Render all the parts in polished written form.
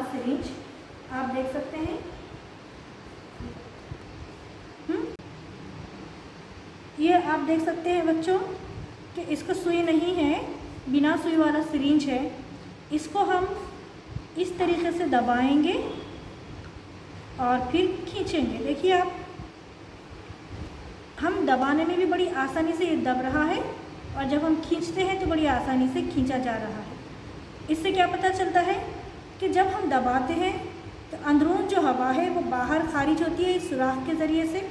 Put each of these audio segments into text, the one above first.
वाला सिरिंज आप देख सकते हैं। ये आप देख सकते हैं बच्चों कि इसका सुई नहीं है, बिना सुई वाला सिरिंज है। इसको हम इस तरीके से दबाएंगे और फिर खींचेंगे। देखिए आप, हम दबाने में भी बड़ी आसानी से ये दब रहा है और जब हम खींचते हैं तो बड़ी आसानी से खींचा जा रहा है। इससे क्या पता चलता है कि जब हम दबाते हैं तो अंदरून जो हवा है वो बाहर खारिज होती है इस सुराख के ज़रिए से।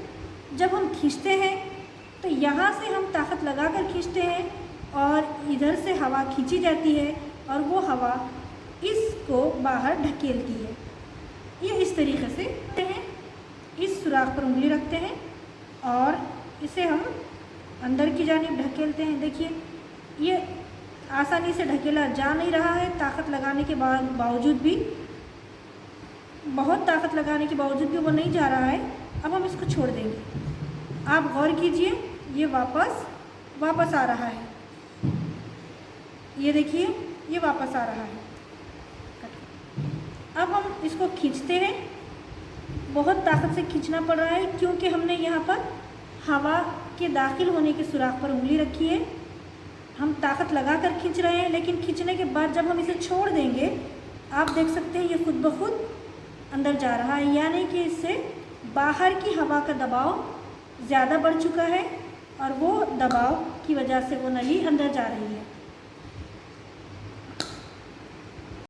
जब हम खींचते हैं तो यहाँ से हम ताकत लगाकर खींचते हैं और इधर से हवा खींची जाती है और वो हवा इसको बाहर ढकेलती है। ये इस तरीके से हैं, इस सुराख पर उंगली रखते हैं और इसे हम अंदर की जानिब ढकेलते हैं। देखिए ये आसानी से ढकेला जा नहीं रहा है, ताकत लगाने के बावजूद भी, बहुत ताकत लगाने के बावजूद भी वो नहीं जा रहा है। अब हम इसको छोड़ देंगे। आप गौर कीजिए, ये वापस आ रहा है। ये देखिए ये वापस आ रहा है। अब हम इसको खींचते हैं। बहुत ताकत से खींचना पड़ रहा है क्योंकि हमने यहाँ पर हवा के दाखिल होने के सुराख पर उंगली रखी है। हम ताकत लगाकर खींच रहे हैं, लेकिन खींचने के बाद जब हम इसे छोड़ देंगे, आप देख सकते हैं ये खुद ब खुद अंदर जा रहा है, यानी कि इससे बाहर की हवा का दबाव ज़्यादा बढ़ चुका है और वो दबाव की वजह से वो नली अंदर जा रही है।